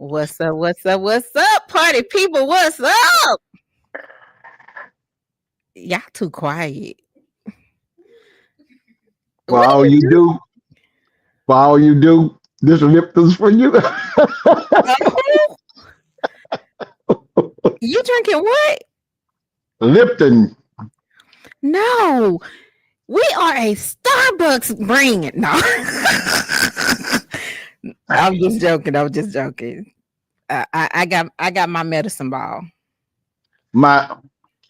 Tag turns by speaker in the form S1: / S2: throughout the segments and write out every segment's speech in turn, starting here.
S1: What's up? What's up? What's up, party people? What's up? Y'all too quiet.
S2: For
S1: What
S2: all
S1: you
S2: you
S1: do?
S2: do, for all you do, this Lipton's for you.
S1: Oh, you drinking what?
S2: Lipton.
S1: No, we are a Starbucks brand. No, I'm just joking. I'm just joking. I got my medicine ball.
S2: My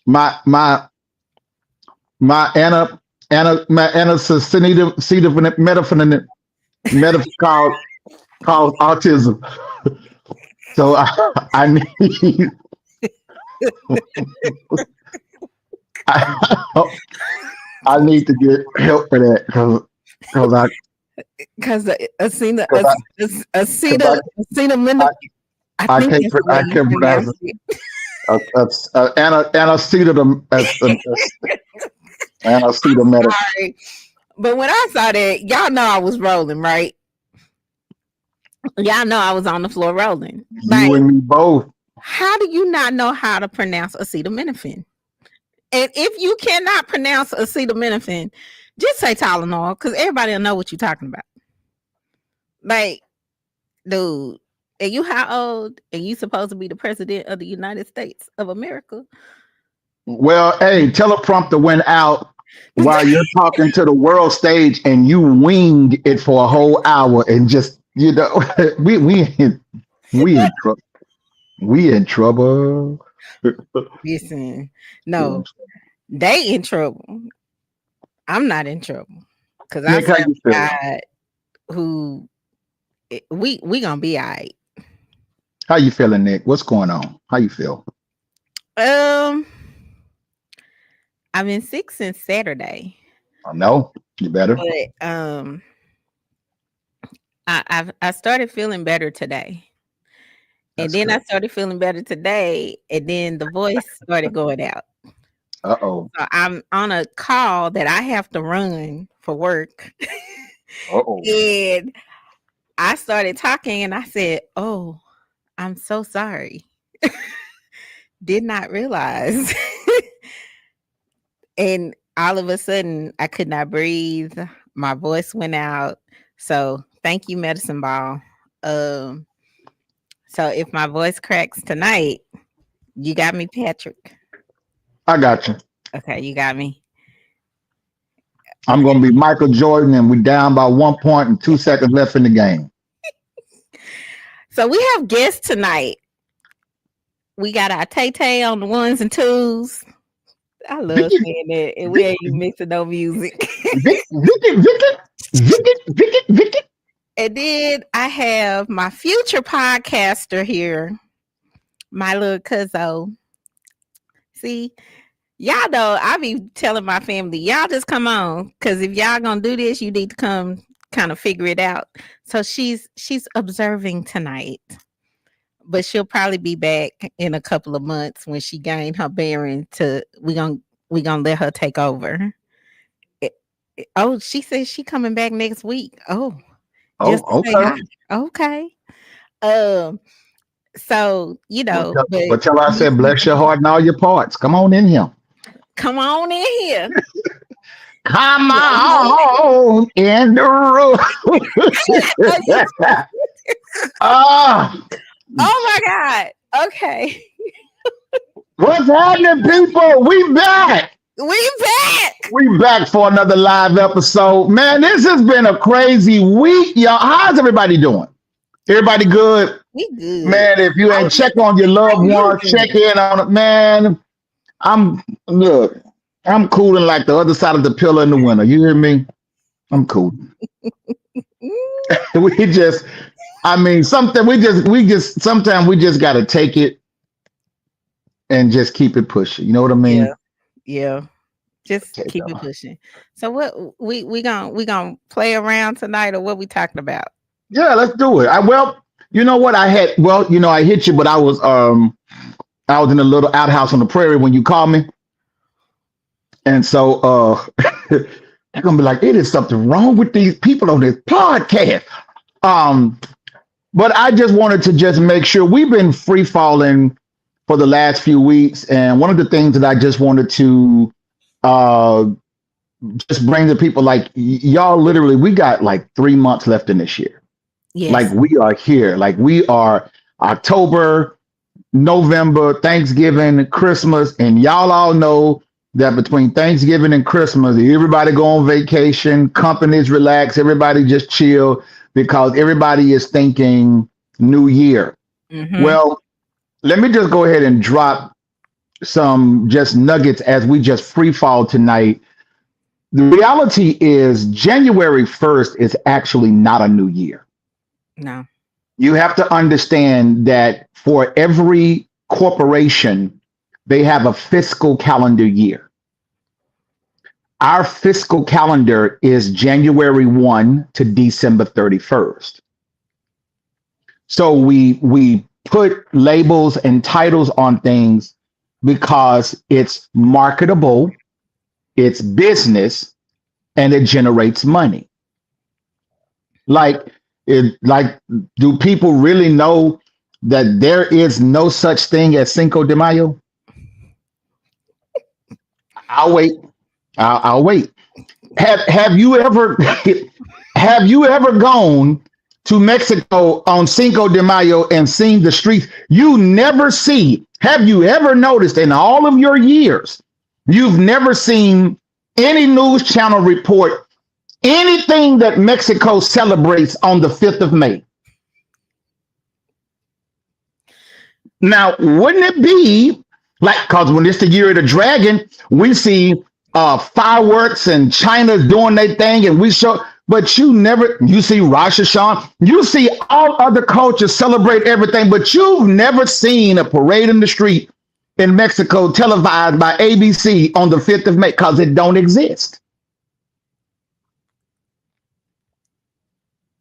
S2: my my my my metaphonin called autism. So I need I, I need to get help for that because
S1: Because Aceta,
S2: because I
S1: Aceta,
S2: I,
S1: Acetaminophen. I
S2: I
S1: think
S2: can't
S1: that's the way
S2: I
S1: you
S2: can't pronounce
S1: pronounce
S2: it.
S1: it.
S2: Anesthesia.
S1: Sorry. But when I saw that, y'all know I was rolling, right? Y'all know I was on the floor rolling. Like,
S2: You and me both.
S1: how do you not know how to pronounce acetaminophen? And if you cannot pronounce acetaminophen, just say Tylenol because everybody will know what you're talking about. Like, dude, and you how old? And you supposed to be the president of the United States of America?
S2: Well, hey, teleprompter went out while you're talking to the world stage, and you winged it for a whole hour, and just we in trouble. We in trouble.
S1: Listen, no, they in trouble. I'm not in trouble because I
S2: Nick, how
S1: serve
S2: you
S1: a
S2: feeling?
S1: God who we gonna be all right.
S2: How you feeling, Nick? What's going on? How you feel?
S1: Um, I've been sick since Saturday,
S2: I know you better.
S1: but I started feeling better today, and
S2: That's
S1: then I
S2: good.
S1: started feeling better today, and then the voice started going out.
S2: Uh-oh.
S1: So I'm on a call that I have to run for work,
S2: Uh-oh.
S1: and I started talking, and I said, "Oh, I'm so sorry. Did not realize." And all of a sudden, I could not breathe. My voice went out. So thank you, medicine ball. Um, so if my voice cracks tonight, you got me, Patrick.
S2: I got you.
S1: Okay, you got me.
S2: I'm
S1: Okay.
S2: gonna be Michael Jordan, and we down by 1 point and 2 seconds left in the game.
S1: So we have guests tonight. We got our Tay Tay on the ones and twos. I love
S2: Vicky,
S1: saying that. And we
S2: Vicky,
S1: ain't even mixing no music.
S2: Vicky.
S1: And then I have my future podcaster here, my little cousin. See, y'all know I be telling my family, y'all just come on. Cause if y'all gonna do this, you need to come kind of figure it out. So she's observing tonight. But she'll probably be back in a couple of months when she gained her bearing to we gonna let her take over. Oh, she says she coming back next week. Oh, just to
S2: Oh,
S1: say hi.
S2: okay.
S1: Okay. Um, so but
S2: But tell her I said, bless your heart and all your parts. Come on in here.
S1: come on in here.
S2: Come
S1: Yeah.
S2: on in the room. Ah,
S1: Oh my God. Okay.
S2: what's happening, people? We back.
S1: We back.
S2: We back for another live episode. Man, this has been a crazy week, y'all. How's everybody doing? Everybody good?
S1: We good.
S2: Man, if you
S1: How
S2: ain't check on your
S1: how
S2: loved
S1: you
S2: ones, check
S1: doing?
S2: in on it, man. I'm look, I'm cooling like the other side of the pillar in the winter. You hear me? I'm cool. We just, I mean, something we just sometimes we just gotta take it and just keep it pushing. You know what I
S1: Yeah,
S2: mean?
S1: yeah. Just
S2: Okay,
S1: keep it
S2: though.
S1: pushing. So what we gonna play around tonight or what we talking about?
S2: Yeah, let's do it. Well, you know what I had? Well, I hit you, but I was in a little outhouse on the prairie when you called me, and so they're gonna be like, it is something wrong with these people on this podcast. Um, But I just wanted to just make sure we've been free falling for the last few weeks. And one of the things that I just wanted to uh, just bring to people, like y'all literally, we got like 3 months left in this year. Like
S1: Yes.
S2: we are here. Like we are October, November, Thanksgiving, Christmas. And y'all all know that between Thanksgiving and Christmas, everybody go on vacation, companies relax, everybody just chill because everybody is thinking New Year.
S1: Mm-hmm.
S2: Well, let me just go ahead and drop some just nuggets as we just free fall tonight. The reality is January 1st is actually not a new year.
S1: No.
S2: You have to understand that for every corporation, they have a fiscal calendar year. Our fiscal calendar is January 1 to December 31st. So we put labels and titles on things because it's marketable, it's business, and it generates money. Like like do people really know that there is no such thing as Cinco de Mayo? I'll wait. I'll wait. Have you ever have you ever gone to Mexico on Cinco de Mayo and seen the streets? You never see. Have you ever noticed in all of your years, you've never seen any news channel report anything that Mexico celebrates on the 5th of May? Now, wouldn't it be like, because when it's the year of the dragon, we see fireworks and China's doing their thing and we show, but you see Rosh Hashanah, you see all other cultures celebrate everything, but you've never seen a parade in the street in Mexico televised by ABC on the 5th of May because it don't exist.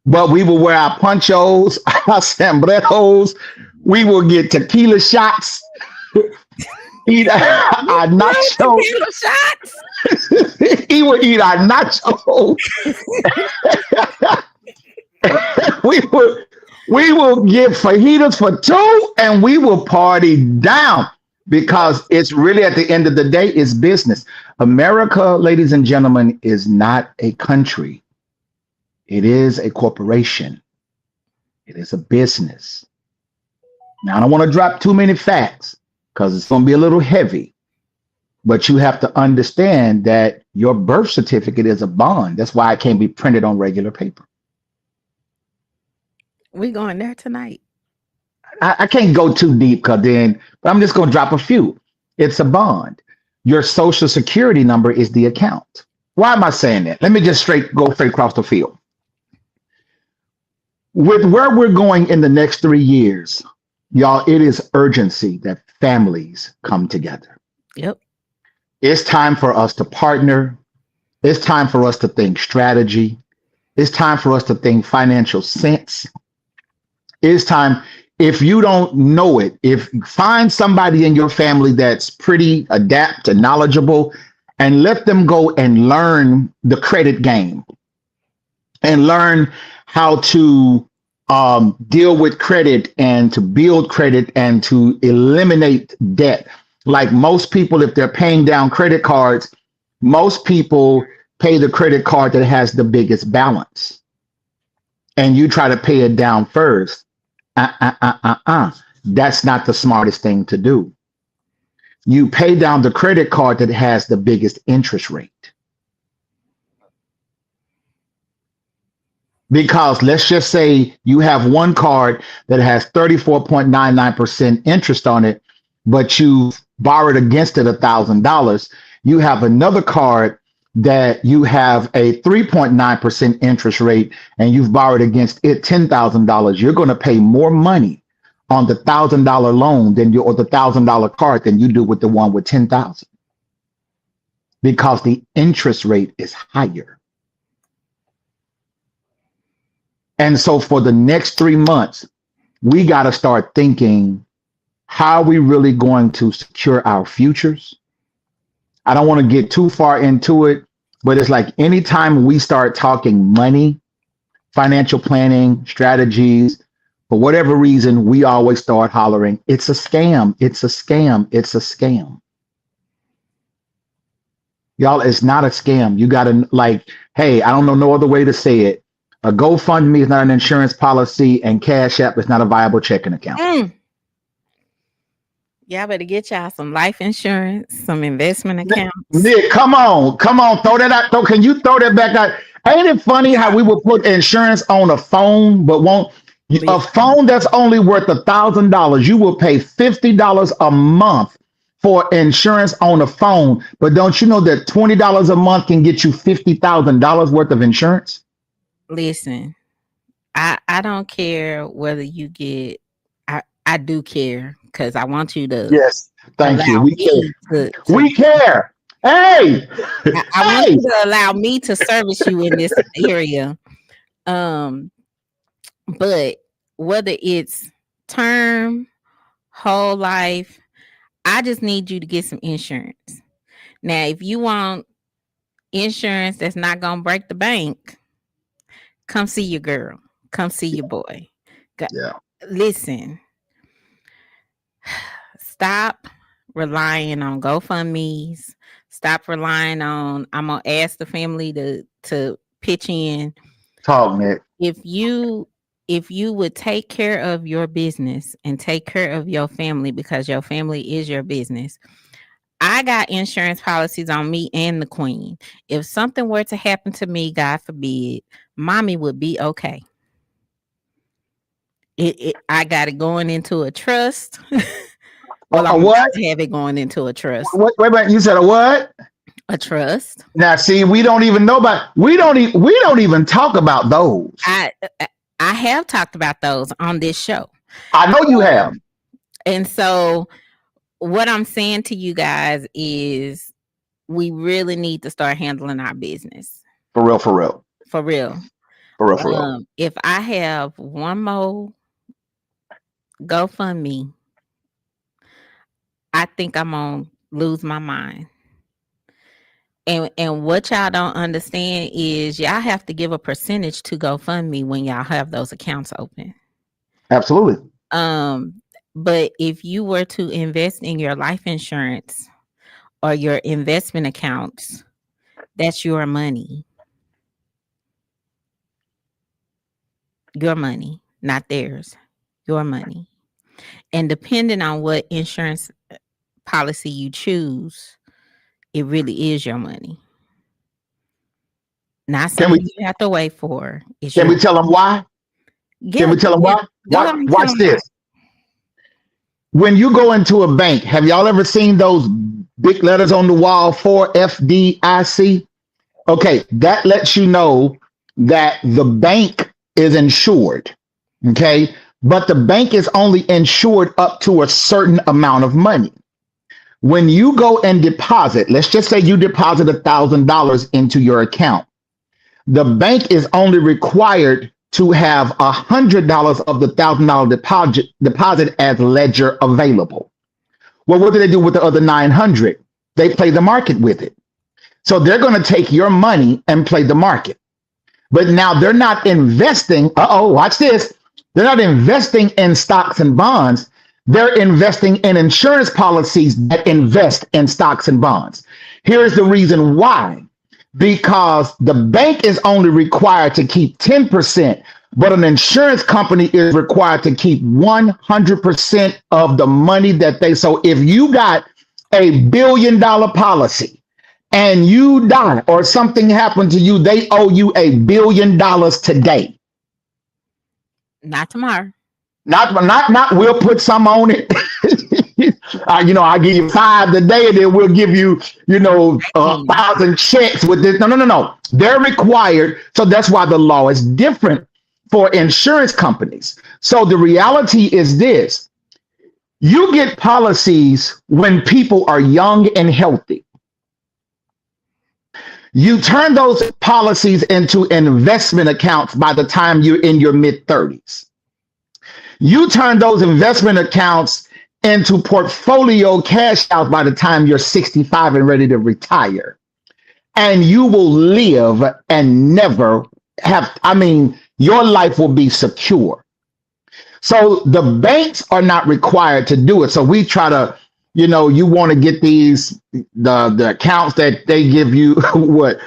S2: But we will wear our ponchos, our sombreros, we will get tequila shots, eat our nacho.
S1: Tequila shots.
S2: He will eat our nacho. we will get fajitas for two and we will party down because it's really at the end of the day, it's business. America, ladies and gentlemen, is not a country. It is a corporation. It is a business. Now, I don't want to drop too many facts because it's going to be a little heavy. But you have to understand that your birth certificate is a bond. That's why it can't be printed on regular paper.
S1: We going there tonight.
S2: I can't go too deep but I'm just going to drop a few. It's a bond. Your social security number is the account. Why am I saying that? Let me just go straight across the field. With where we're going in the next 3 years, y'all, it is urgency that families come together.
S1: Yep.
S2: It's time for us to partner. It's time for us to think strategy. It's time for us to think financial sense. It's time, if you don't know it, if find somebody in your family that's pretty adept and knowledgeable and let them go and learn the credit game and learn how to deal with credit and to build credit and to eliminate debt. Like most people, if they're paying down credit cards, most people pay the credit card that has the biggest balance. And you try to pay it down first. That's not the smartest thing to do. You pay down the credit card that has the biggest interest rate. Because let's just say you have one card that has 34.99% interest on it, but you borrowed against it $1,000. You have another card that you have a 3.9% interest rate and you've borrowed against it $10,000. You're going to pay more money on the $1,000 loan or the $1,000 card than you do with the one with 10,000 because the interest rate is higher. And so for the next 3 months, we got to start thinking, how are we really going to secure our futures? I don't want to get too far into it, but it's like anytime we start talking money, financial planning, strategies, For whatever reason, we always start hollering, it's a scam, it's a scam, it's a scam. Y'all, it's not a scam. You got to, like, hey, I don't know no other way to say it. A GoFundMe is not an insurance policy, and Cash App is not a viable checking account.
S1: Y'all better get y'all some life insurance, some investment accounts.
S2: Nick, come on, throw that out. Can you throw that back out? Ain't it funny how we will put insurance on a phone, but won't a phone that's only worth $1,000? You will pay $50 a month for insurance on a phone, but don't you know that $20 a month can get you $50,000 worth of insurance?
S1: Listen, I don't care whether you get. I do care because I want you to.
S2: Yes, thank you. We care. We care. Hey,
S1: I want you to allow me to service you in this area. But whether it's term, whole life, I just need you to get some insurance. Now, if you want insurance that's not gonna break the bank, come see your girl. Come see your boy.
S2: Yeah.
S1: Listen. Stop relying on GoFundMe's. Stop relying on, I'm gonna ask the family to pitch in.
S2: Talk, Nick.
S1: If you would take care of your business and take care of your family, because your family is your business. I got insurance policies on me and the queen. If something were to happen to me, God forbid, mommy would be okay. I got it going into a trust. Well, I'm
S2: what?
S1: to have it going into a trust.
S2: Wait a minute. You said a what?
S1: A trust.
S2: Now, see, we don't even know about. We don't even talk about those.
S1: I have talked about those on this show.
S2: I know you have.
S1: And so, what I'm saying to you guys is, we really need to start handling our business.
S2: For real. For real.
S1: For real.
S2: For real. For real.
S1: If I have one more GoFundMe, I think I'm gonna lose my mind. And what y'all don't understand is y'all have to give a percentage to GoFundMe when y'all have those accounts open.
S2: Absolutely.
S1: But if you were to invest in your life insurance or your investment accounts, that's your money. Your money, not theirs. Your money. And depending on what insurance policy you choose, it really is your money. Not something you have to wait for.
S2: Can we tell them why? Can we tell them why? Watch this. When you go into a bank, have y'all ever seen those big letters on the wall for FDIC? Okay, that lets you know that the bank is insured. Okay, but the bank is only insured up to a certain amount of money. When you go and deposit, let's just say you deposit $1,000 into your account. The bank is only required to have $100 of the $1,000 deposit as ledger available. Well, what do they do with the other 900? They play the market with it. So they're going to take your money and play the market. But now they're not investing. Watch this. They're not investing in stocks and bonds. They're investing in insurance policies that invest in stocks and bonds. Here's the reason why. Because the bank is only required to keep 10%, but an insurance company is required to keep 100% of the money that they. So if you got $1 billion policy and you die or something happened to you, they owe you $1 billion today.
S1: Not tomorrow.
S2: Not. We'll put some on it. I'll give you 5 today, and then we'll give you, 1,000 checks with this. No. They're required. So that's why the law is different for insurance companies. So the reality is this: you get policies when people are young and healthy. You turn those policies into investment accounts by the time you're in your mid-30s. You turn those investment accounts into portfolio cash outs by the time you're 65 and ready to retire. And you will live and never have, your life will be secure. So the banks are not required to do it. So we try to, you want to get the accounts that they give you what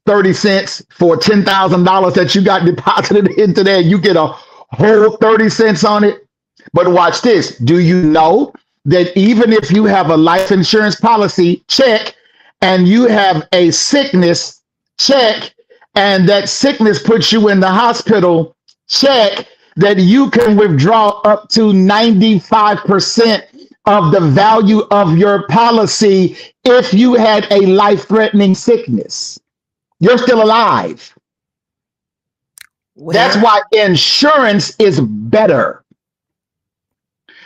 S2: 30 cents for $10,000 that you got deposited into there. You get a whole 30 cents on it. But watch this. Do you know that even if you have a life insurance policy check and you have a sickness check and that sickness puts you in the hospital check, that you can withdraw up to 95% of the value of your policy if you had a life-threatening sickness? You're still alive.
S1: Well,
S2: That's why insurance is better.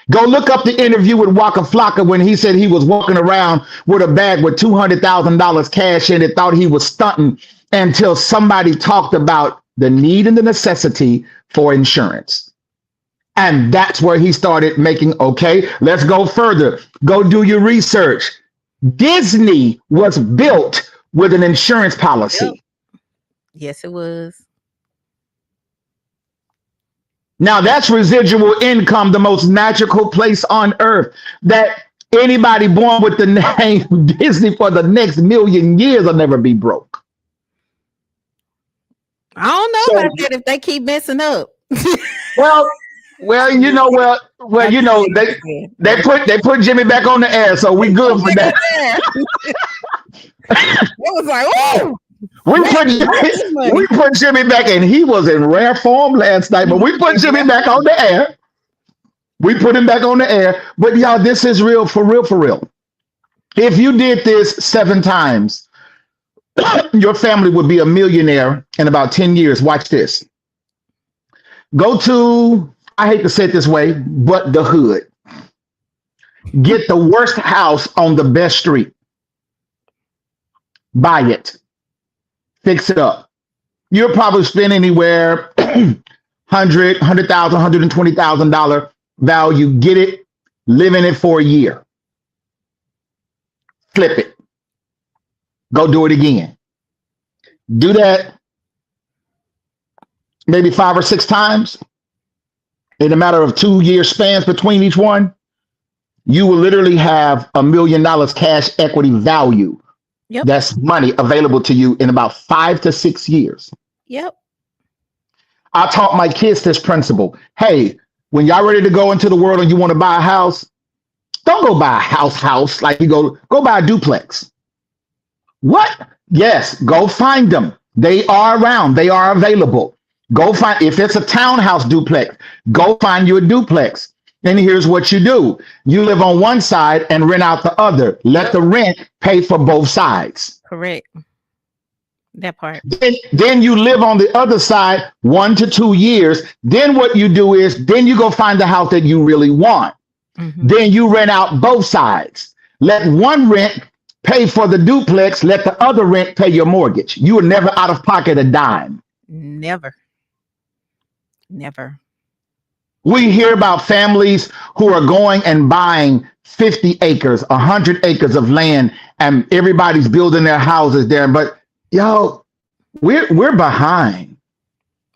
S2: Go look up the interview with Waka Flocka when he said he was walking around with a bag with $200,000 cash in it, thought he was stunting, until somebody talked about the need and the necessity for insurance. And that's where he started making, okay, let's go further. Go do your research. Disney was built with an insurance policy.
S1: Yep. Yes, it was.
S2: Now that's residual income, the most magical place on earth. That anybody born with the name Disney for the next million years will never be broke.
S1: I don't know about that if they keep messing up.
S2: Well, they put Jimmy back on the air, so we good for that.
S1: It was like, oh,
S2: we put Jimmy back, and he was in rare form last night, but we put Jimmy back on the air. We put him back on the air. But y'all, this is real, for real, for real. If you did this 7 times, your family would be a millionaire in about 10 years. Watch this. Go to, I hate to say it this way, but the hood. Get the worst house on the best street. Buy it. Fix it up. You'll probably spend anywhere $100,000, $120,000 value. Get it, live in it for a year. Flip it. Go do it again. Do that maybe 5 or 6 times in a matter of 2-year spans between each one. You will literally have $1 million cash equity value.
S1: Yep.
S2: That's money available to you in about 5 to 6 years.
S1: Yep.
S2: I taught my kids this principle. Hey, when y'all ready to go into the world and you want to buy a house, don't go buy a house like you go buy a duplex. What? Yes, go find them. They are around. They are available. Go find, if it's a townhouse duplex, go find you a duplex. And here's what you do. You live on one side and rent out the other. Let the rent pay for both sides.
S1: Correct. That part.
S2: Then you live on the other side 1 to 2 years. Then what you do is, then you go find the house that you really want.
S1: Mm-hmm.
S2: Then you rent out both sides. Let one rent pay for the duplex. Let the other rent pay your mortgage. You are never out of pocket a dime.
S1: Never. Never.
S2: We hear about families who are going and buying 50 acres, 100 acres of land, and everybody's building their houses there. But y'all, we're behind.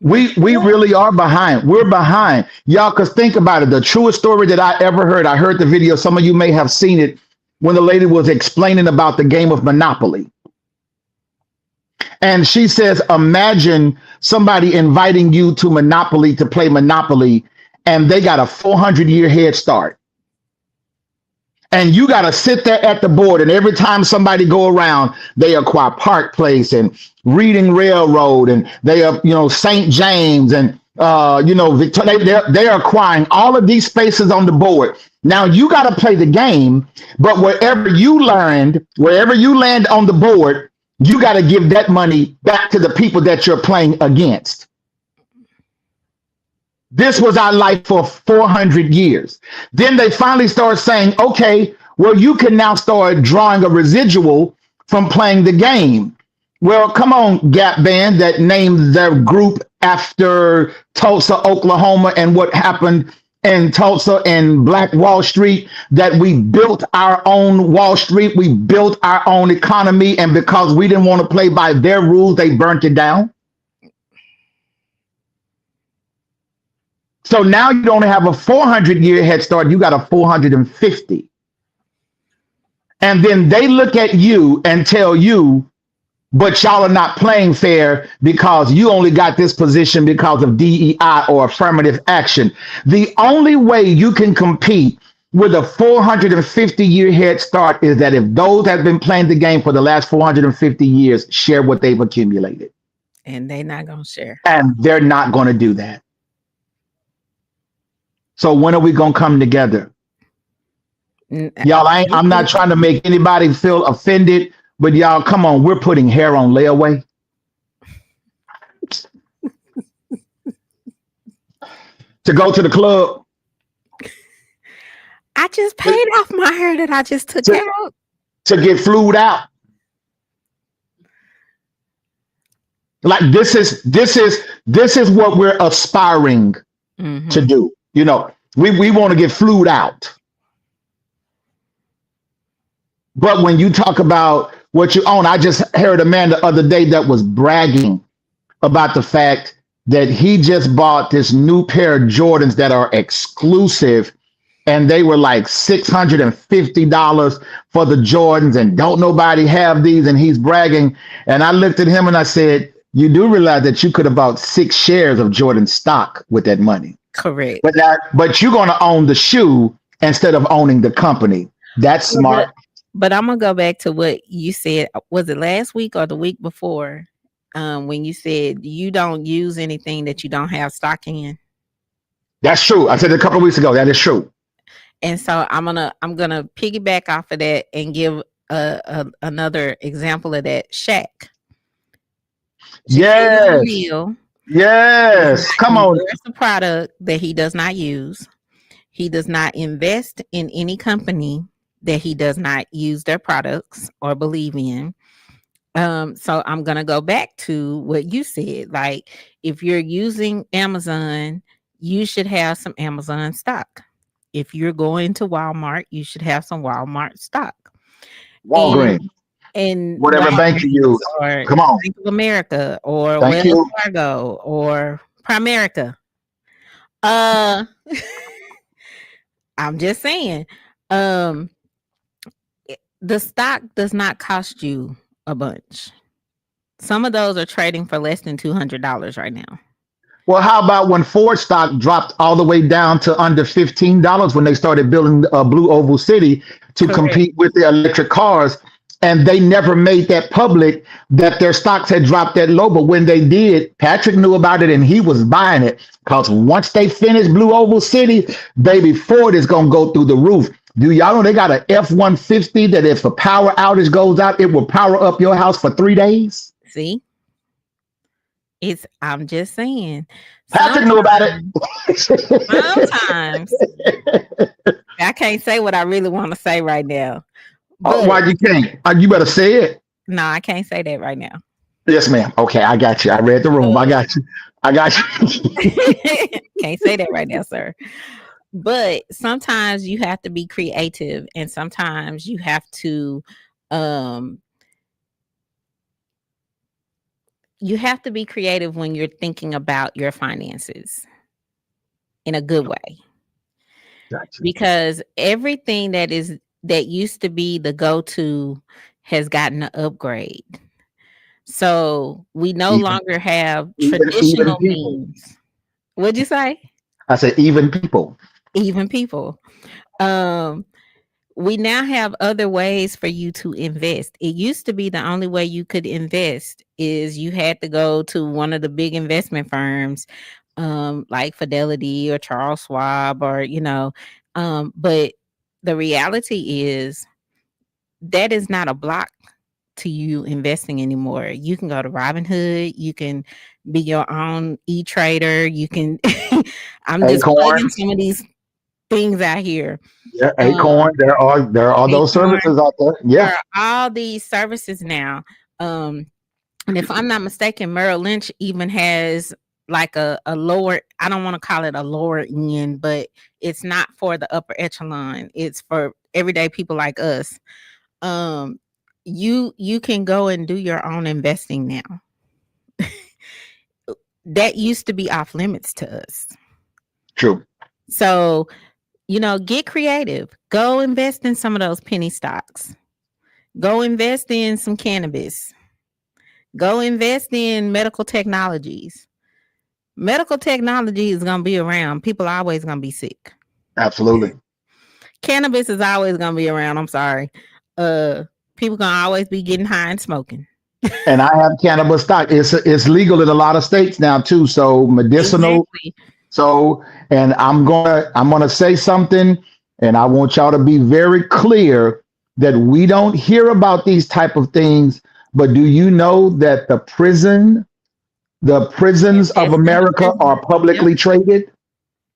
S2: We really are behind. We're behind. Y'all, because think about it. The truest story that I ever heard, I heard the video, some of you may have seen it, when the lady was explaining about the game of Monopoly. And she says, imagine somebody inviting you to Monopoly to play Monopoly, and they got a 400-year head start. And you got to sit there at the board, and every time somebody go around, they acquire Park Place and Reading Railroad, and they are, St. James, and Victoria. They're acquiring all of these spaces on the board. Now you got to play the game, but wherever you land on the board, you got to give that money back to the people that you're playing against. This was our life for 400 years. Then they finally start saying, okay, well, you can now start drawing a residual from playing the game. Well, come on, Gap Band, that named their group after Tulsa, Oklahoma, and what happened in Tulsa and Black Wall Street, that we built our own Wall Street. We built our own economy. And because we didn't want to play by their rules, they burnt it down. So now you don't have a 400-year head start, you got a 450. And then they look at you and tell you, but y'all are not playing fair because you only got this position because of DEI or affirmative action. The only way you can compete with a 450-year head start is that if those have been playing the game for the last 450 years share what they've accumulated.
S1: And they not gonna share.
S2: And they're not going to do that. So when are we going to come together? Y'all, I'm not trying to make anybody feel offended, but y'all, come on, we're putting hair on layaway. To go to the club.
S1: I just paid off my hair that I just took out.
S2: To get flued out. Like this is what we're aspiring to do. You know, we want to get flued out. But when you talk about what you own, I just heard a man the other day that was bragging about the fact that he just bought this new pair of Jordans that are exclusive, and they were like $650 for the Jordans, and don't nobody have these, and he's bragging. And I looked at him and I said, you do realize that you could have bought 6 shares of Jordan stock with that money.
S1: Correct.
S2: But you're going to own the shoe instead of owning the company. That's smart.
S1: But I'm gonna go back to what you said. Was it last week or the week before? When you said you don't use anything that you don't have stock in.
S2: That's true. I said it a couple of weeks ago. That is true.
S1: And so I'm gonna piggyback off of that and give another example of that. Shaq.
S2: Yes. Yes. Come on.
S1: There's a product that he does not use. He does not invest in any company that he does not use their products or believe in. So I'm gonna go back to what you said. Like, if you're using Amazon, you should have some Amazon stock. If you're going to Walmart, you should have some Walmart stock.
S2: Walgreens.
S1: And
S2: whatever bank you use.
S1: Or
S2: come on.
S1: Bank of America or Wells Fargo or Primerica. I'm just saying. The stock does not cost you a bunch. Some of those are trading for less than $200 right now.
S2: Well, how about when Ford stock dropped all the way down to under $15 when they started building Blue Oval City to compete with the electric cars? And they never made that public that their stocks had dropped that low. But when they did, Patrick knew about it and he was buying it, because once they finish Blue Oval City, baby, Ford is going to go through the roof. Do y'all know they got an F-150 that if a power outage goes out, it will power up your house for 3 days?
S1: See? I'm just saying.
S2: Patrick knew about it.
S1: Sometimes. I can't say what I really want to say right now.
S2: Oh, why you can't? You better say it.
S1: No, I can't say that right now.
S2: Yes, ma'am. Okay, I got you. I read the room. I got you.
S1: Can't say that right now, sir. But sometimes you have to be creative, and sometimes you have to be creative when you're thinking about your finances in a good way. Gotcha. Because everything that used to be the go-to has gotten an upgrade. So we no longer have traditional means. What'd you say?
S2: I said even people.
S1: Even people. We now have other ways for you to invest. It used to be the only way you could invest is you had to go to one of the big investment firms, like Fidelity or Charles Schwab, or but the reality is that is not a block to you investing anymore. You can go to Robinhood. You can be your own e-trader. You can. I'm just plugging some of these things out here.
S2: Yeah, Acorn. There are those services out there. Yeah,
S1: there are all these services now. And if I'm not mistaken, Merrill Lynch even has like a lower. I don't want to call it a lower end, but it's not for the upper echelon. It's for everyday people like us. You can go and do your own investing now. That used to be off limits to us.
S2: True.
S1: So, get creative. Go invest in some of those penny stocks. Go invest in some cannabis. Go invest in medical technologies. Medical technology is going to be around. People are always going to be sick.
S2: Absolutely.
S1: Cannabis is always going to be around. I'm sorry. People going to always be getting high and smoking.
S2: And I have cannabis stock. It's legal in a lot of states now too. So medicinal.
S1: Exactly.
S2: So, and I'm gonna say something, and I want y'all to be very clear that we don't hear about these type of things. But do you know that the prisons of
S1: Invest in the
S2: America
S1: prison.
S2: are
S1: Yep.
S2: publicly traded?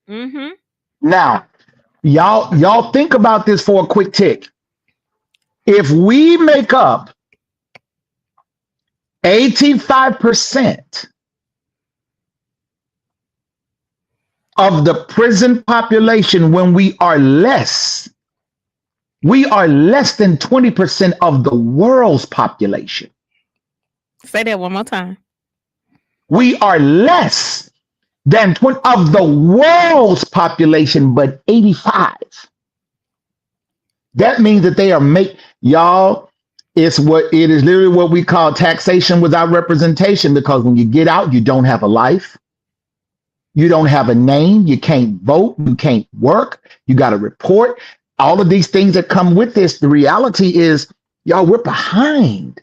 S1: Mm-hmm.
S2: Now, y'all think about this for a quick tick. If we make up 85% of the prison population, when we are less than 20% of the world's population.
S1: Say that one more time.
S2: We are less than 20 of the world's population, but 85. That means that they are y'all, it is literally what we call taxation without representation, because when you get out, you don't have a life. You don't have a name. You can't vote. You can't work. You got to report. All of these things that come with this. The reality is, y'all, we're behind.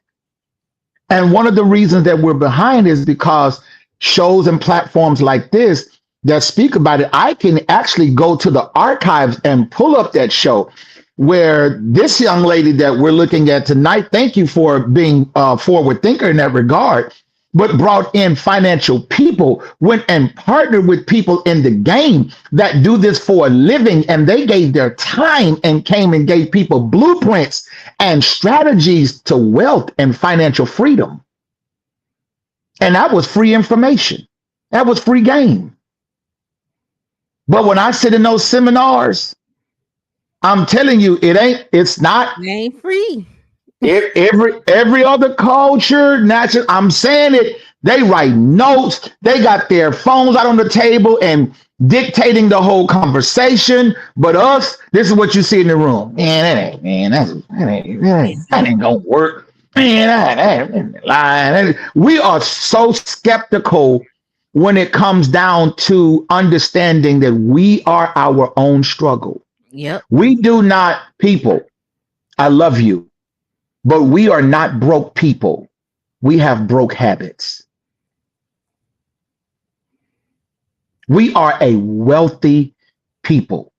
S2: And one of the reasons that we're behind is because shows and platforms like this that speak about it, I can actually go to the archives and pull up that show where this young lady that we're looking at tonight, thank you for being a forward thinker in that regard, but brought in financial people, went and partnered with people in the game that do this for a living, and they gave their time and came and gave people blueprints and strategies to wealth and financial freedom. And that was free information. That was free game. But when I sit in those seminars, I'm telling you, it's not.
S1: It ain't free.
S2: Every other culture, natural. I'm saying it. They write notes. They got their phones out on the table and dictating the whole conversation. But us, this is what you see in the room. Man, that ain't gonna work. Man, that ain't lying. We are so skeptical when it comes down to understanding that we are our own struggle.
S1: Yep.
S2: We do not, people, I love you, but we are not broke people. We have broke habits. We are a wealthy people.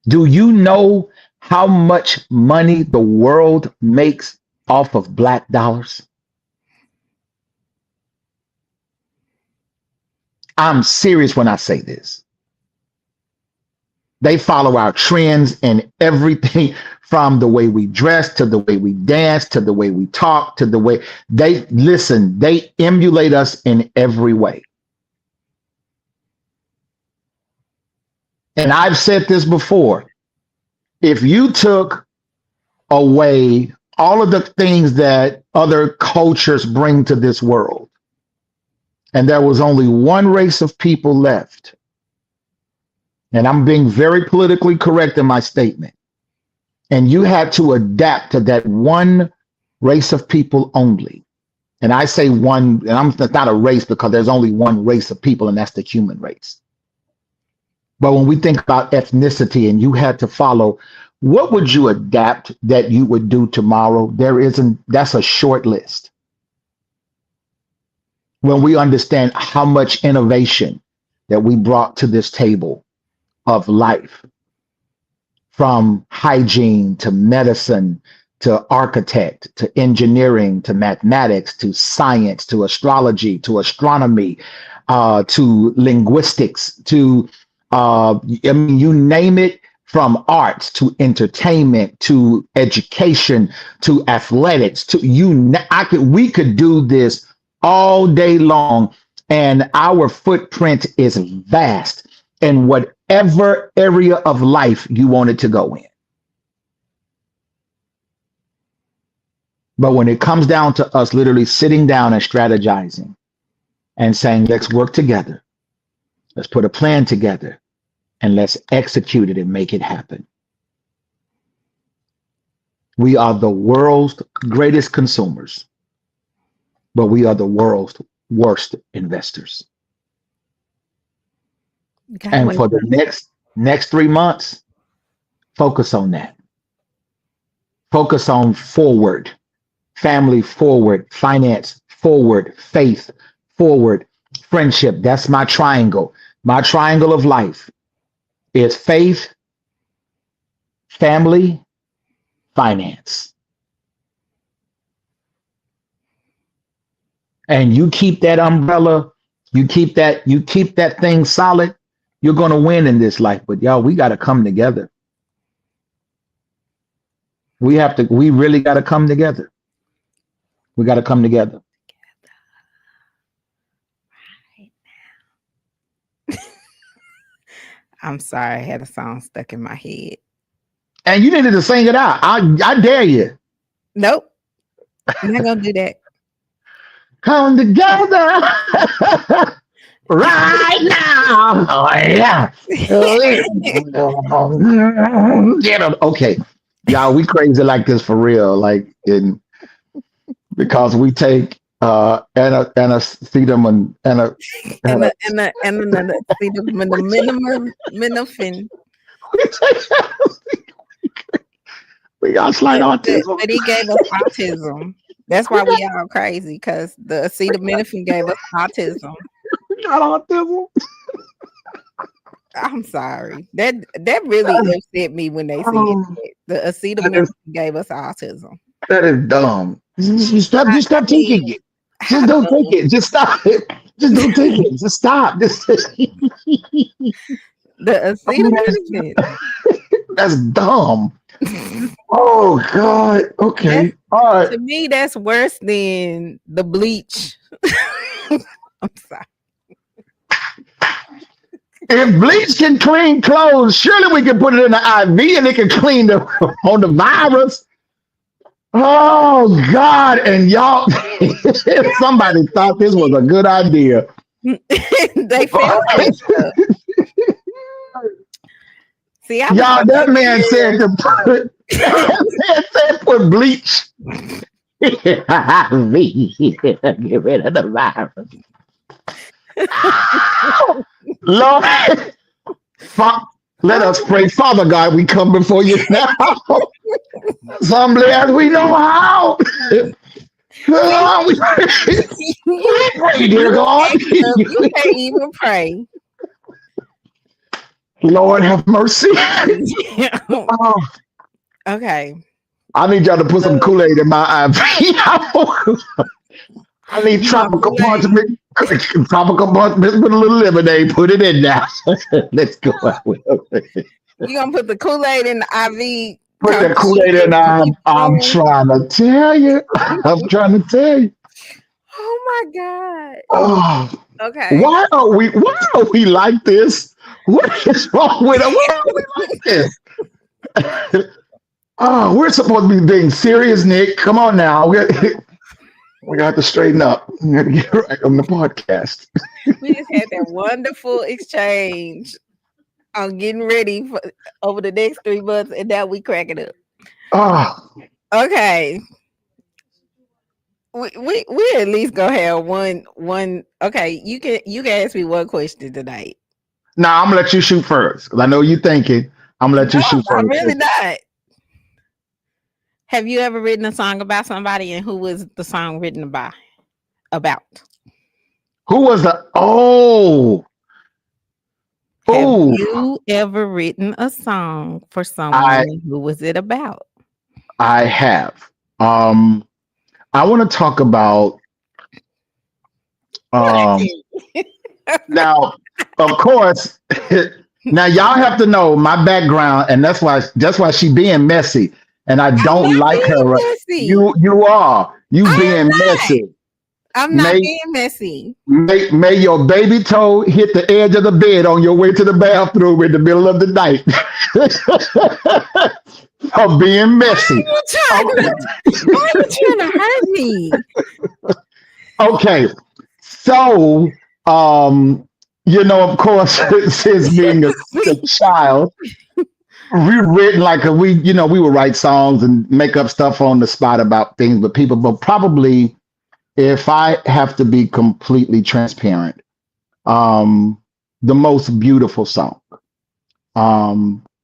S2: Do you know how much money the world makes off of black dollars? I'm serious when I say this. They follow our trends and everything, from the way we dress to the way we dance to the way we talk to the way they listen. They emulate us in every way. And I've said this before. If you took away all of the things that other cultures bring to this world, and there was only one race of people left, and I'm being very politically correct in my statement, and you had to adapt to that one race of people only. And I say one, and it's not a race because there's only one race of people, and that's the human race. But when we think about ethnicity and you had to follow, what would you adapt that you would do tomorrow? That's a short list. When we understand how much innovation that we brought to this table of life, from hygiene to medicine to architect to engineering to mathematics to science to astrology to astronomy to linguistics to you name it, from arts to entertainment to education to athletics to we could do this all day long, and our footprint is vast in whatever area of life you wanted to go in. But when it comes down to us literally sitting down and strategizing and saying, let's work together, let's put a plan together, and let's execute it and make it happen. We are the world's greatest consumers, but we are the world's worst investors.
S1: Gotta
S2: And
S1: wait.
S2: for the next 3 months, focus on that. Focus on forward, family forward, finance forward, faith forward, friendship. That's my triangle. My triangle of life is faith, family, finance. And you keep that umbrella, you keep that thing solid, you're gonna win in this life. But y'all, we gotta come together. We really gotta come together. We gotta come together.
S1: I'm sorry, I had a song stuck in my head.
S2: And you needed to sing it out. I dare you.
S1: Nope, I'm not gonna do that.
S2: Come together right now. Oh yeah. Get 'em. Okay. Y'all, we crazy like this for real. Like because we take anesthetum and a
S1: And another see the minimum
S2: we take we got slight autism.
S1: but he gave us autism. That's why we all crazy, because the acetaminophen gave us autism.
S2: We got autism.
S1: I'm sorry. That really upset me when they said that. The acetaminophen gave us autism.
S2: That is dumb. You stop taking it. Just don't take it. Just stop it. Just don't take it. Just stop. Just
S1: The acetaminophen.
S2: that's dumb. Oh God. Okay. All right.
S1: To me, that's worse than the bleach. I'm sorry.
S2: If bleach can clean clothes, surely we can put it in the IV and it can clean on the virus. Oh God. And y'all, somebody thought this was a good idea.
S1: They found that stuff. See,
S2: Y'all, that man said to put, said put bleach. Get rid of the virus. Lord, let us pray. Father God, we come before you now. As humbly as we know how. We pray, dear God.
S1: You can't even pray.
S2: Lord have mercy. Oh,
S1: Okay.
S2: I need y'all to put some Kool-Aid in my IV. I need tropical parchment. Tropical parchment with a little lemonade. Put it in now. Let's go.
S1: You gonna put the Kool-Aid in the IV?
S2: Put the Kool-Aid in. I'm trying to tell you. I'm trying to tell you.
S1: Oh my God.
S2: Oh,
S1: Okay.
S2: why are we like this? What is wrong with us? Why are we like this? Oh, we're supposed to be being serious, Nick. Come on now. We got to straighten up. We got to get right on the podcast.
S1: We just had that wonderful exchange on getting ready for over the next 3 months, and now we crack it up.
S2: Oh,
S1: Okay. We at least gonna have one. Okay, you can ask me one question tonight.
S2: now I'm gonna let you shoot first because I know you're thinking. I'm gonna let you shoot first.
S1: I'm really not. Have you ever written a song about somebody, and who was the song written about?
S2: Who was the? Oh,
S1: Have
S2: oh,
S1: you ever written a song for someone? Who was it about?
S2: I have. I want to talk about. Now, of course, now y'all have to know my background, and that's why she being messy, and I don't like her.
S1: Messy.
S2: You are being messy.
S1: I'm not being messy.
S2: May your baby toe hit the edge of the bed on your way to the bathroom in the middle of the night. For being messy.
S1: Why are you trying to hurt me?
S2: Okay. So of course, since being a child, we written like we would write songs and make up stuff on the spot about things with people. But probably, if I have to be completely transparent, um, the most beautiful song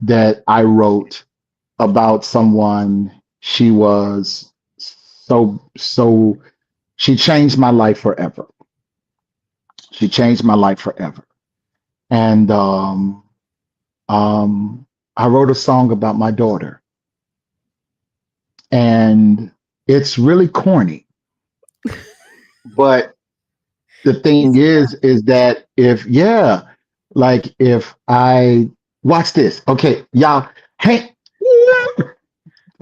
S2: that I wrote about someone, she was so she changed my life forever. She changed my life forever. And I wrote a song about my daughter, and it's really corny. But the thing
S1: Is
S2: is that if I watch this, okay, y'all, hey,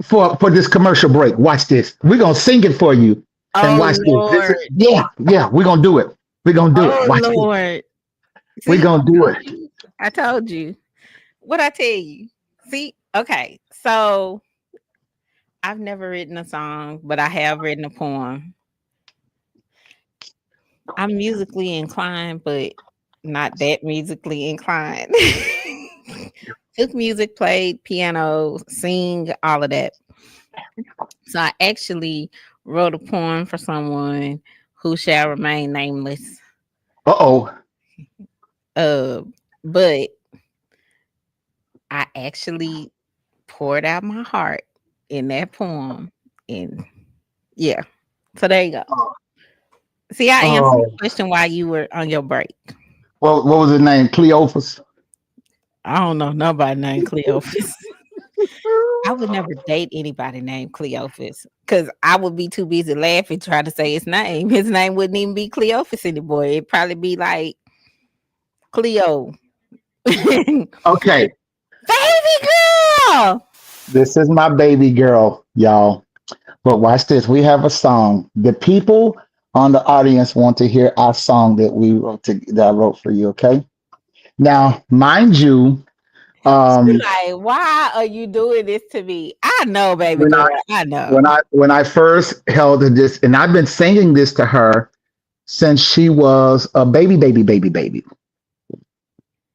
S2: for this commercial break, watch this. We're gonna sing it for you and
S1: Oh
S2: watch this. This is
S1: Lord.
S2: yeah, we're gonna do it. We're gonna do it.
S1: Oh
S2: Watch this.
S1: Lord.
S2: We're
S1: See,
S2: gonna do
S1: I told
S2: it.
S1: you. I told you. What I tell you? See, okay. So I've never written a song, but I have written a poem. I'm musically inclined, but not that musically inclined. Took music, played piano, sing, all of that. So I actually wrote a poem for someone who shall remain nameless.
S2: Uh-oh.
S1: Uh, but I actually poured out my heart in that poem. And yeah. So there you go. See, I answered your
S2: Oh.
S1: question while you were on your break.
S2: Well, what was his name? Cleophas?
S1: I don't know nobody named Cleophas. I would never date anybody named Cleophas because I would be too busy laughing trying to say his name. His name wouldn't even be Cleophas anymore. It'd probably be like Cleo. Baby
S2: Okay.
S1: girl.
S2: This is my baby girl, y'all. But watch this. We have a song. The people on the audience want to hear our song that I wrote for you. Okay. Now, mind you,
S1: She
S2: um,
S1: like, why are you doing this to me? I know, baby
S2: when
S1: girl.
S2: I
S1: I know.
S2: when I first held this, and I've been singing this to her since she was a baby.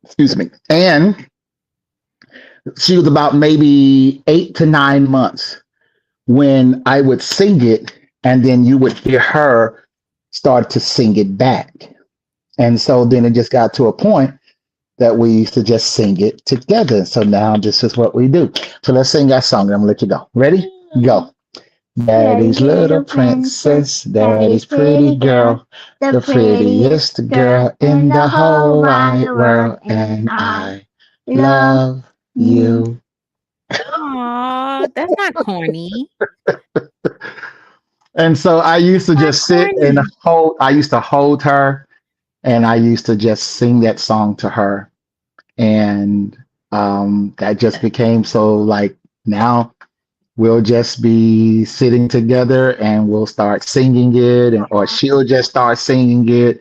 S2: Excuse me. And she was about maybe 8 to 9 months when I would sing it, and then you would hear her start to sing it back. And so then it just got to a point that we used to just sing it together. So now this is what we do. So let's sing that song, and I'm gonna let you go. Ready? Go. Daddy's little princess, daddy's pretty girl, the prettiest girl in the whole wide world, and I love you.
S1: Aw, that's not corny.
S2: And so I used to
S1: Not
S2: just sit and
S1: corny.
S2: I used to hold her, and I used to just sing that song to her. And that just became so like now we'll just be sitting together and we'll start singing it, or she'll just start singing it.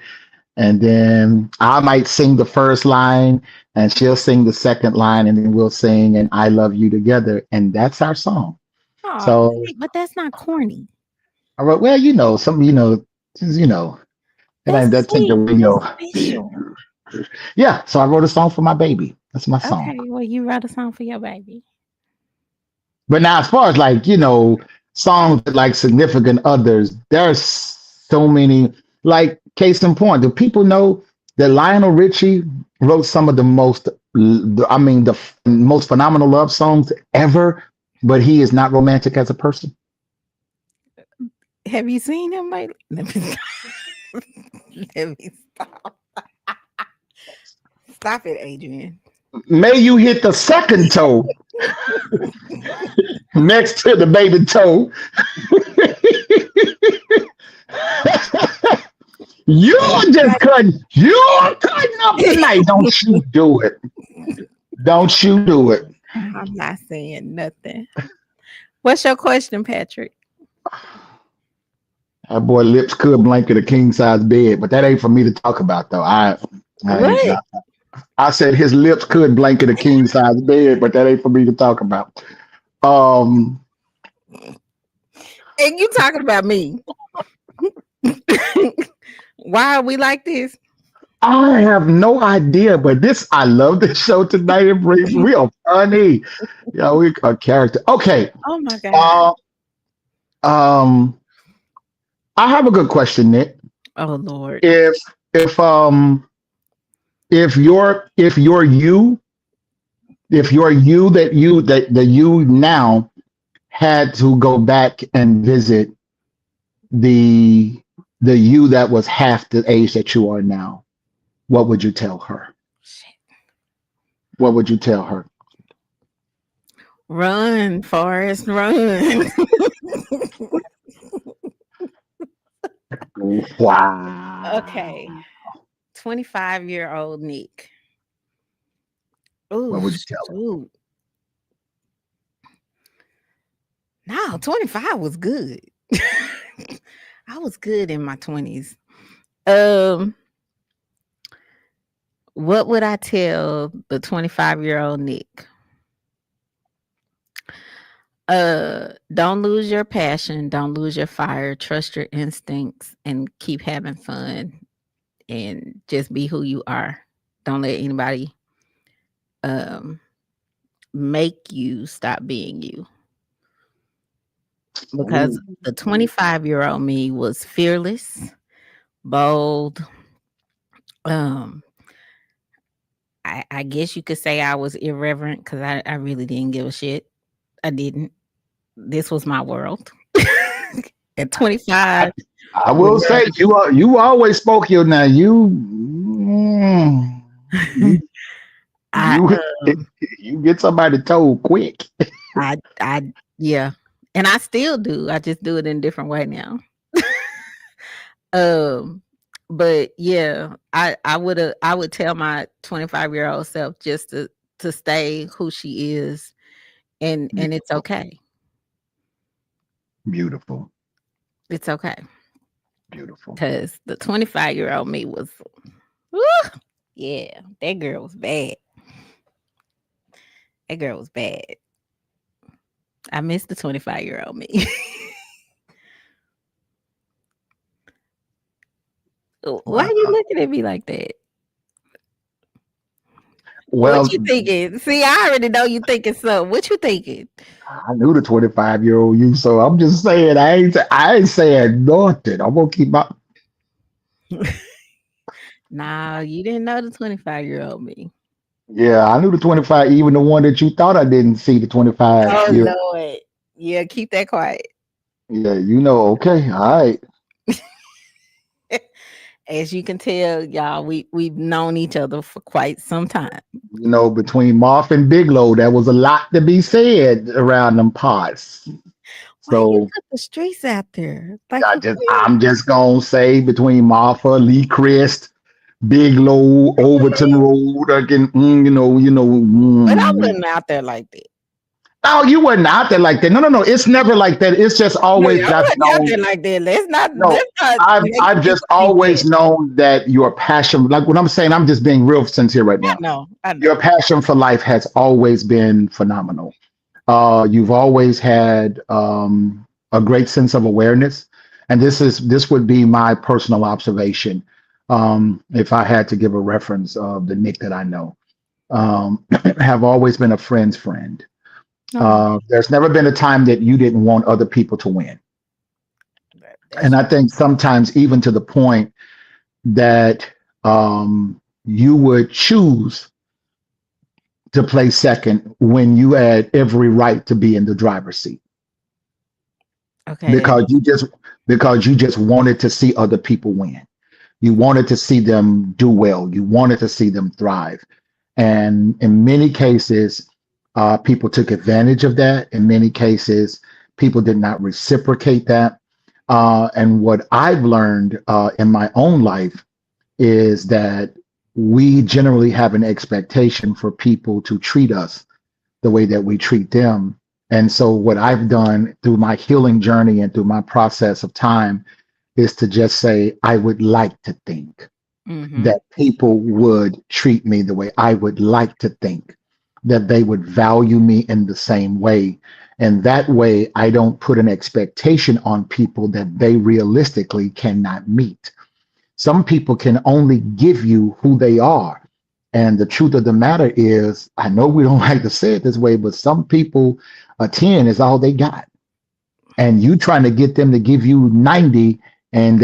S2: And then I might sing the first line and she'll sing the second line, and then we'll sing and I love you together. And that's our song.
S1: Oh,
S2: So
S1: but that's not corny.
S2: I wrote, well, just, it
S1: That's
S2: ain't that take
S1: sweet.
S2: away
S1: That's
S2: your,
S1: special.
S2: yeah. So I wrote a song for my baby. That's my song.
S1: Okay, well, you wrote a song for your baby.
S2: But now, as far as like, songs that like significant others, there's so many. Like, case in point, do people know that Lionel Richie wrote some of the most phenomenal love songs ever, but he is not romantic as a person?
S1: Have you seen him lately? Let me stop. Let me stop. Stop it, Adrian.
S2: May you hit the second toe next to the baby toe. You're cutting up tonight. Don't you do it. Don't you do it.
S1: I'm not saying nothing. What's your question, Patrick?
S2: That boy lips could blanket a king size bed, but that ain't for me to talk about though. I ain't
S1: What?
S2: not. I said his lips could blanket a king size bed, but that ain't for me to talk about. Um,
S1: And you talking about me? Why are we like this?
S2: I have no idea, but this I love this show tonight. We are funny. Yeah, we are character. Okay.
S1: Oh my God.
S2: Uh, um, I have a good question, Nick.
S1: Oh Lord.
S2: If if um if you're you, if you're you that you now had to go back and visit the you that was half the age that you are now, what would you tell her?
S1: Shit.
S2: What would you tell her?
S1: Run, Forrest, run. Okay.
S2: Wow.
S1: 25-year-old Nick. Oh
S2: What would you tell her?
S1: shoot. No, 25 was good. I was good in my 20s. Um, what would I tell the 25-year-old Nick? Don't lose your passion, don't lose your fire, trust your instincts and keep having fun and just be who you are. Don't let anybody um make you stop being you. Because
S2: Ooh,
S1: the 25-year-old me was fearless, bold. Um, I guess you could say I was irreverent because I really didn't give a shit. I didn't. This was my world. At
S2: I,
S1: 25,
S2: I
S1: the
S2: will
S1: world
S2: say you always spoke your now. You
S1: I
S2: you you get somebody told quick.
S1: I yeah. And I still do. I just do it in a different way now. Um, but yeah, I would tell my 25-year-old self just to stay who she is and it's
S2: Beautiful,
S1: okay.
S2: beautiful,
S1: It's okay.
S2: beautiful.
S1: Cause the 25-year-old me was woo, yeah, that girl was bad. That girl was bad. I miss the 25-year-old me. Why are you
S2: Wow.
S1: looking at me like that? What
S2: Well,
S1: you thinking? See, I already know you thinking something. What you thinking?
S2: I knew the 25-year-old you, so I'm just saying I ain't saying nothing. I'm gonna keep my
S1: Nah, you didn't know the 25-year-old me.
S2: yeah, I knew the 25, even the one that you thought I didn't see the 25
S1: Oh
S2: year.
S1: Lord. Yeah, keep that quiet.
S2: Yeah, okay, all right.
S1: As you can tell, y'all, we've known each other for quite some time.
S2: Between Marf and Bigelow, there was a lot to be said around them parts.
S1: Why you
S2: So
S1: put the streets out there? Like for real?
S2: I'm just gonna say between Martha, Lee Crist, Bigelow, Overton Road, again,
S1: But I wasn't out there like that.
S2: No, you wasn't out there like that. No, no, no. It's never like that. It's just
S1: No,
S2: always
S1: I
S2: that I've
S1: wasn't out
S2: known.
S1: there like that.
S2: No,
S1: Let's not make
S2: I've just
S1: people think that.
S2: always known that your passion, like what I'm saying, I'm just being real sincere right now.
S1: I
S2: Your
S1: know.
S2: passion for life has always been phenomenal. You've always had a great sense of awareness, and this would be my personal observation. If I had to give a reference of the Nick that I know, have always been a friend's friend.
S1: Oh,
S2: There's never been a time that you didn't want other people to win, and
S1: that's
S2: I think sometimes even to the point that you would choose to play second when you had every right to be in the driver's seat
S1: okay.
S2: because you just wanted to see other people win. You wanted to see them do well. You wanted to see them thrive. And in many cases, people took advantage of that. In many cases, people did not reciprocate that. And what I've learned in my own life is that we generally have an expectation for people to treat us the way that we treat them. And so, what I've done through my healing journey and through my process of time is to just say, I would like to think
S1: Mm-hmm.
S2: that people would treat me the way I would like to think, that they would value me in the same way. And that way, I don't put an expectation on people that they realistically cannot meet. Some people can only give you who they are. And the truth of the matter is, I know we don't like to say it this way, but some people, a 10 is all they got. And you trying to get them to give you 90, and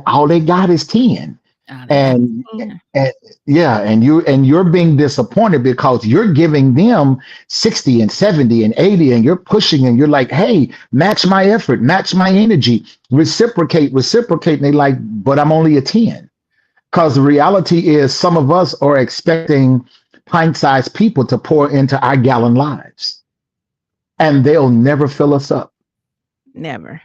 S2: all they got is 10.
S1: Oh, they got
S2: And,
S1: yeah.
S2: and yeah, and you're being disappointed because you're giving them 60 and 70 and 80, and you're pushing, and you're like, hey, match my effort, match my energy, reciprocate. And they like, but I'm only a 10. Because the reality is some of us are expecting pint-sized people to pour into our gallon lives, and they'll never fill us up.
S1: Never.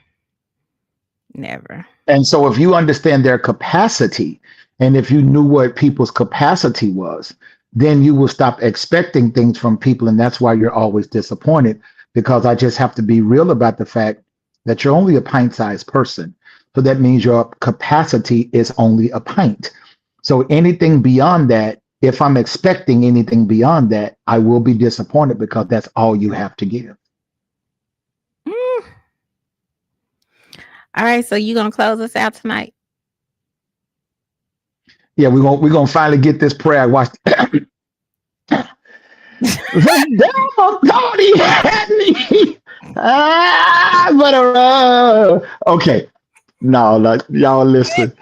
S1: Never.
S2: And so if you understand their capacity, and if you knew what people's capacity was, then you will stop expecting things from people. And that's why you're always disappointed, because I just have to be real about the fact that you're only a pint-sized person. So that means your capacity is only a pint. So anything beyond that, if I'm expecting anything beyond that, I will be disappointed, because that's all you have to give.
S1: Mm. All right, so you gonna close us out tonight?
S2: Yeah, we're gonna finally get this prayer. I watched the devil thought he had me. Okay. No, like, y'all listen.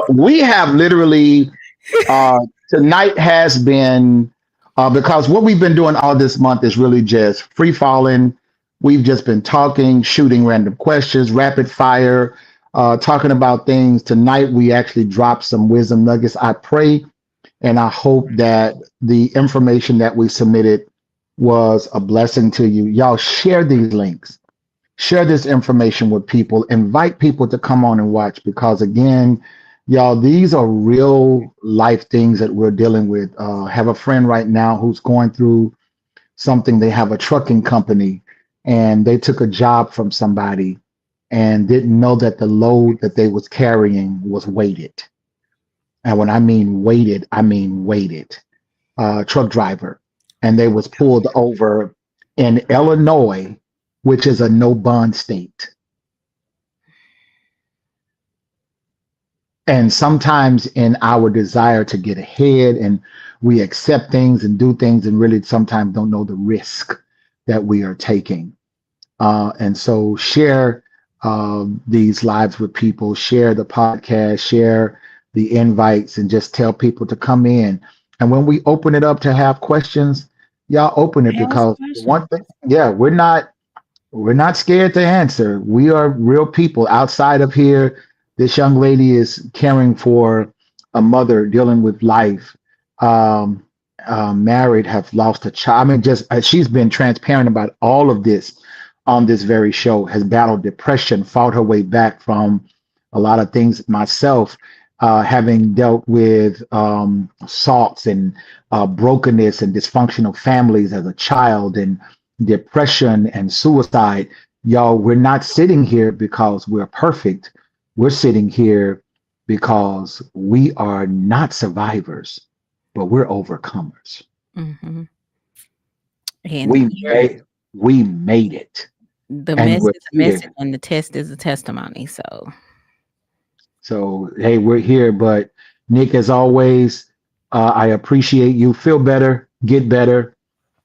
S2: We have literally tonight has been because what we've been doing all this month is really just free falling. We've just been talking, shooting random questions, rapid fire, talking about things. Tonight we actually dropped some wisdom nuggets. I pray and I hope that the information that we submitted was a blessing to you. Y'all share these links, share this information with people, invite people to come on and watch, because again, y'all, these are real life things that we're dealing with. Have a friend right now who's going through something. They have a trucking company, and they took a job from somebody and didn't know that the load that they was carrying was weighted. And when I mean weighted, I mean weighted. Truck driver, and they was pulled over in Illinois, which is a no bond state. And sometimes in our desire to get ahead, and we accept things and do things, and really sometimes don't know the risk that we are taking. And so share these lives with people, share the podcast, share the invites, and just tell people to come in. And when we open it up to have questions, y'all open it,
S1: Ask
S2: because
S1: questions.
S2: one thing, yeah, we're not scared to answer. We are real people outside of here. This young lady is caring for a mother dealing with life. Um, Married, have lost a child. I mean, just she's been transparent about all of this on this very show. Has battled depression, fought her way back from a lot of things. Myself, having dealt with assaults and brokenness and dysfunctional families as a child, and depression and suicide. Y'all, we're not sitting here because we're perfect. We're sitting here because we are not survivors, but we're overcomers.
S1: Mm-hmm. And
S2: We made we made it,
S1: the
S2: and
S1: mess
S2: we're
S1: is a message,
S2: here.
S1: and the test is a testimony. So,
S2: So hey, we're here. But Nick, as always, I appreciate you. Feel better, get better.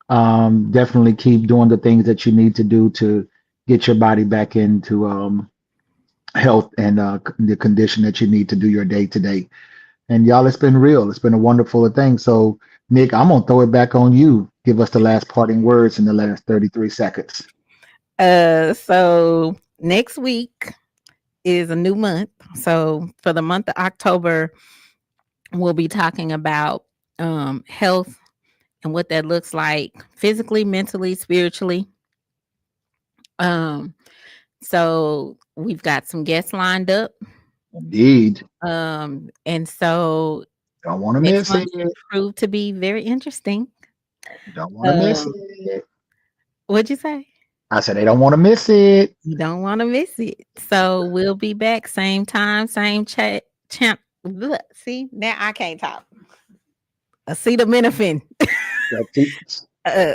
S2: Definitely keep doing the things that you need to do to get your body back into health and the condition that you need to do your day to day. And y'all, it's been real. It's been a wonderful thing. So, Nick, I'm gonna throw it back on you. Give us the last parting words in the last 33 seconds.
S1: so next week is a new month. So for the month of October, we'll be talking about health and what that looks like physically, mentally, spiritually. Um, so we've got some guests lined up.
S2: Indeed.
S1: And so
S2: Don't want to
S1: next
S2: miss
S1: month
S2: it.
S1: should prove to be very interesting.
S2: Don't want to miss
S1: Um,
S2: it.
S1: what'd you say?
S2: I said they don't want to miss it.
S1: You don't want to miss it. So we'll be back same time, same chat. See, now I can't talk. Acetaminophen.
S2: That's it.
S1: Uh,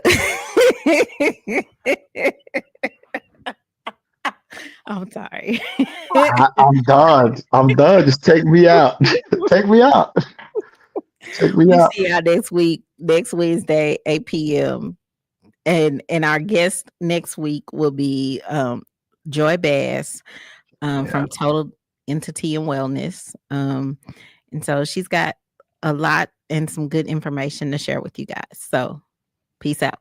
S1: I'm sorry.
S2: I'm done. I'm done. Just take me out. Take me out. Take me
S1: We
S2: out.
S1: see y'all next week, next Wednesday, 8 p.m. And our guest next week will be Joy Bass
S2: Yeah.
S1: from Total Entity and Wellness. And so she's got a lot and some good information to share with you guys. So peace out.